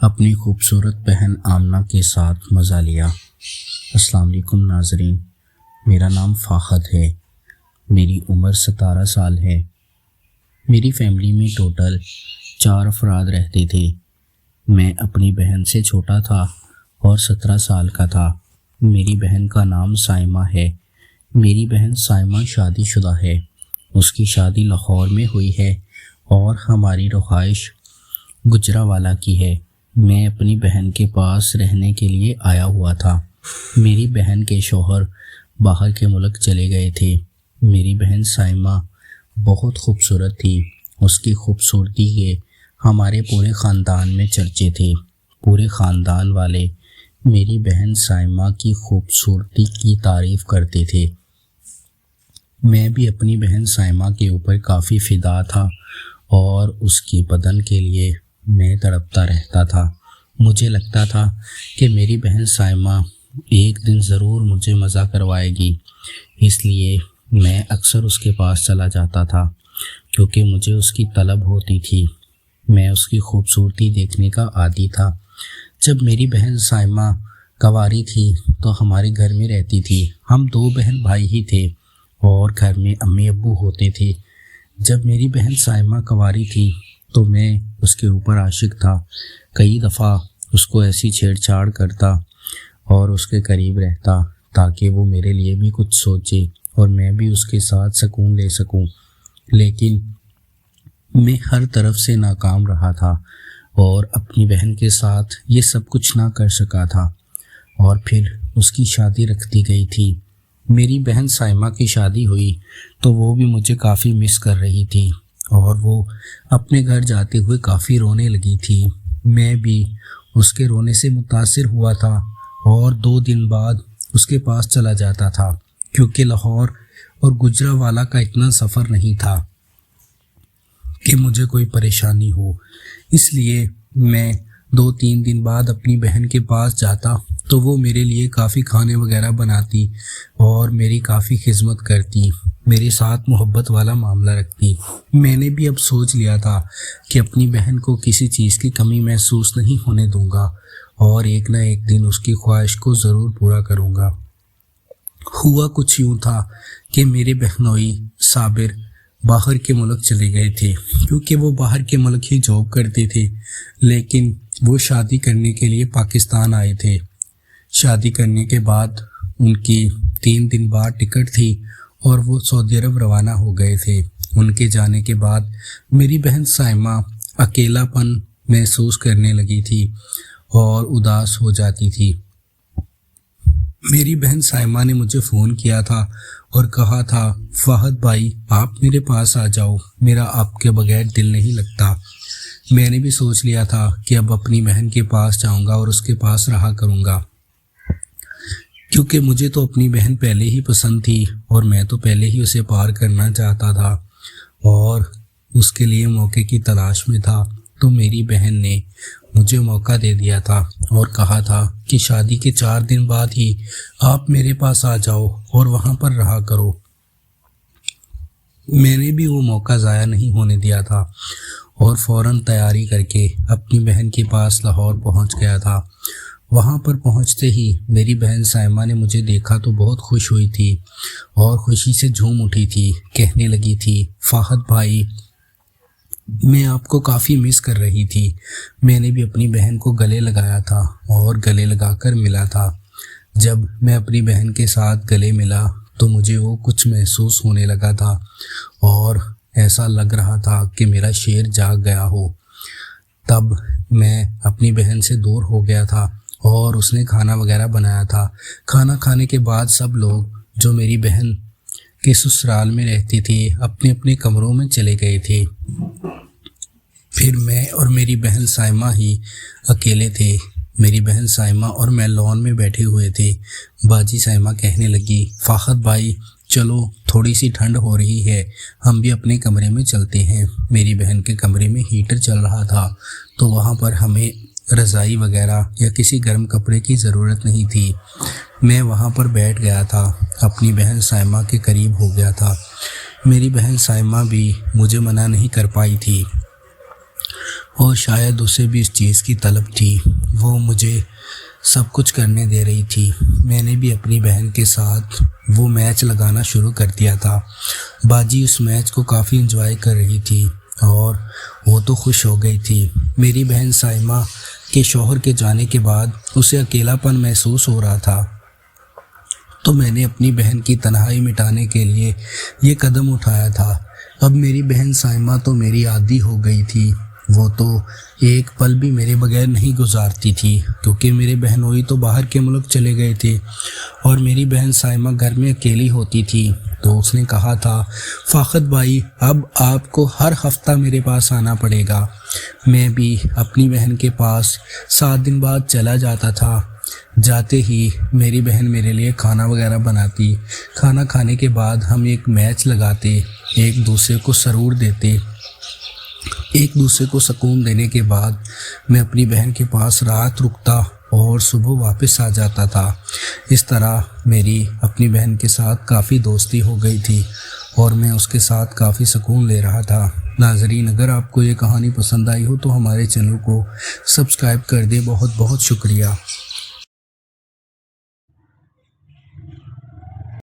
اپنی خوبصورت بہن آمنہ کے ساتھ مزہ لیا۔ السلام علیکم ناظرین، میرا نام فاخد ہے، میری عمر 17 سال ہے۔ میری فیملی میں ٹوٹل 4 افراد رہتے تھے۔ میں اپنی بہن سے چھوٹا تھا اور 17 سال کا تھا۔ میری بہن کا نام سائمہ ہے۔ میری بہن سائمہ شادی شدہ ہے۔ اس کی شادی لاہور میں ہوئی ہے اور ہماری رہائش گجرانوالہ کی ہے۔ میں اپنی بہن کے پاس رہنے کے لیے آیا ہوا تھا۔ میری بہن کے شوہر باہر کے ملک چلے گئے تھے۔ میری بہن سائمہ بہت خوبصورت تھی۔ اس کی خوبصورتی کے ہمارے پورے خاندان میں چرچے تھے۔ پورے خاندان والے میری بہن سائمہ کی خوبصورتی کی تعریف کرتے تھے۔ میں بھی اپنی بہن سائمہ کے اوپر کافی فدا تھا اور اس کی بدن کے لیے میں تڑپتا رہتا تھا۔ مجھے لگتا تھا کہ میری بہن سائمہ ایک دن ضرور مجھے مزہ کروائے گی، اس لیے میں اکثر اس کے پاس چلا جاتا تھا کیونکہ مجھے اس کی طلب ہوتی تھی۔ میں اس کی خوبصورتی دیکھنے کا عادی تھا۔ جب میری بہن سائمہ کنواری تھی تو ہمارے گھر میں رہتی تھی۔ ہم 2 بہن بھائی ہی تھے اور گھر میں امی ابو ہوتے تھے۔ جب میری بہن سائمہ کنواری تھی تو میں اس کے اوپر عاشق تھا۔ کئی دفعہ اس کو ایسی چھیڑ چھاڑ کرتا اور اس کے قریب رہتا تاکہ وہ میرے لیے بھی کچھ سوچے اور میں بھی اس کے ساتھ سکون لے سکوں، لیکن میں ہر طرف سے ناکام رہا تھا اور اپنی بہن کے ساتھ یہ سب کچھ نہ کر سکا تھا۔ اور پھر اس کی شادی رکھ دی گئی تھی۔ میری بہن سائمہ کی شادی ہوئی تو وہ بھی مجھے کافی مس کر رہی تھی اور وہ اپنے گھر جاتے ہوئے کافی رونے لگی تھی۔ میں بھی اس کے رونے سے متاثر ہوا تھا اور 2 دن بعد اس کے پاس چلا جاتا تھا کیونکہ لاہور اور گجرانوالہ کا اتنا سفر نہیں تھا کہ مجھے کوئی پریشانی ہو۔ اس لیے میں 2-3 دن بعد اپنی بہن کے پاس جاتا تو وہ میرے لیے کافی کھانے وغیرہ بناتی اور میری کافی خدمت کرتی، میرے ساتھ محبت والا معاملہ رکھتی۔ میں نے بھی اب سوچ لیا تھا کہ اپنی بہن کو کسی چیز کی کمی محسوس نہیں ہونے دوں گا اور ایک نہ ایک دن اس کی خواہش کو ضرور پورا کروں گا۔ ہوا کچھ یوں تھا کہ میرے بہنوئی صابر باہر کے ملک چلے گئے تھے کیونکہ وہ باہر کے ملک ہی جاب کرتے تھے، لیکن وہ شادی کرنے کے لیے پاکستان آئے تھے۔ شادی کرنے کے بعد ان کی 3 دن بعد ٹکٹ تھی اور وہ سعودی عرب روانہ ہو گئے تھے۔ ان کے جانے کے بعد میری بہن سائمہ اکیلا پن محسوس کرنے لگی تھی اور اداس ہو جاتی تھی۔ میری بہن سائمہ نے مجھے فون کیا تھا اور کہا تھا، فہد بھائی آپ میرے پاس آ جاؤ، میرا آپ کے بغیر دل نہیں لگتا۔ میں نے بھی سوچ لیا تھا کہ اب اپنی بہن کے پاس جاؤں گا اور اس کے پاس رہا کروں گا کیونکہ مجھے تو اپنی بہن پہلے ہی پسند تھی اور میں تو پہلے ہی اسے پار کرنا چاہتا تھا اور اس کے لیے موقع کی تلاش میں تھا۔ تو میری بہن نے مجھے موقع دے دیا تھا اور کہا تھا کہ شادی کے 4 دن بعد ہی آپ میرے پاس آ جاؤ اور وہاں پر رہا کرو۔ میں نے بھی وہ موقع ضائع نہیں ہونے دیا تھا اور فوراً تیاری کر کے اپنی بہن کے پاس لاہور پہنچ گیا تھا۔ وہاں پر پہنچتے ہی میری بہن سائمہ نے مجھے دیکھا تو بہت خوش ہوئی تھی اور خوشی سے جھوم اٹھی تھی، کہنے لگی تھی، فہد بھائی میں آپ کو کافی مس کر رہی تھی۔ میں نے بھی اپنی بہن کو گلے لگایا تھا اور گلے لگا کر ملا تھا۔ جب میں اپنی بہن کے ساتھ گلے ملا تو مجھے وہ کچھ محسوس ہونے لگا تھا اور ایسا لگ رہا تھا کہ میرا شیر جاگ گیا ہو۔ تب میں اپنی بہن سے دور ہو گیا تھا اور اس نے کھانا وغیرہ بنایا تھا۔ کھانا کھانے کے بعد سب لوگ جو میری بہن کے سسرال میں رہتی تھی اپنے اپنے کمروں میں چلے گئے تھے۔ پھر میں اور میری بہن سائمہ ہی اکیلے تھے۔ میری بہن سائمہ اور میں لان میں بیٹھے ہوئے تھے۔ باجی سائمہ کہنے لگی، فاخد بھائی چلو تھوڑی سی ٹھنڈ ہو رہی ہے، ہم بھی اپنے کمرے میں چلتے ہیں۔ میری بہن کے کمرے میں ہیٹر چل رہا تھا تو وہاں پر ہمیں رضائی وغیرہ یا کسی گرم کپڑے کی ضرورت نہیں تھی۔ میں وہاں پر بیٹھ گیا تھا، اپنی بہن سائمہ کے قریب ہو گیا تھا۔ میری بہن سائمہ بھی مجھے منع نہیں کر پائی تھی اور شاید اسے بھی اس چیز کی طلب تھی۔ وہ مجھے سب کچھ کرنے دے رہی تھی۔ میں نے بھی اپنی بہن کے ساتھ وہ میچ لگانا شروع کر دیا تھا۔ باجی اس میچ کو کافی انجوائے کر رہی تھی اور وہ تو خوش ہو گئی تھی۔ میری بہن سائمہ کے شوہر کے جانے کے بعد اسے اکیلا پن محسوس ہو رہا تھا، تو میں نے اپنی بہن کی تنہائی مٹانے کے لیے یہ قدم اٹھایا تھا۔ اب میری بہن سائمہ تو میری عادی ہو گئی تھی۔ وہ تو ایک پل بھی میرے بغیر نہیں گزارتی تھی، کیونکہ میرے بہنوئی تو باہر کے ملک چلے گئے تھے اور میری بہن سائمہ گھر میں اکیلی ہوتی تھی۔ تو اس نے کہا تھا، فاخد بھائی اب آپ کو ہر ہفتہ میرے پاس آنا پڑے گا۔ میں بھی اپنی بہن کے پاس 7 دن بعد چلا جاتا تھا۔ جاتے ہی میری بہن میرے لیے کھانا وغیرہ بناتی۔ کھانا کھانے کے بعد ہم ایک میچ لگاتے، ایک دوسرے کو سرور دیتے۔ ایک دوسرے کو سکون دینے کے بعد میں اپنی بہن کے پاس رات رکتا اور صبح واپس آ جاتا تھا۔ اس طرح میری اپنی بہن کے ساتھ کافی دوستی ہو گئی تھی اور میں اس کے ساتھ کافی سکون لے رہا تھا۔ ناظرین، اگر آپ کو یہ کہانی پسند آئی ہو تو ہمارے چینل کو سبسکرائب کر دیں۔ بہت بہت شکریہ۔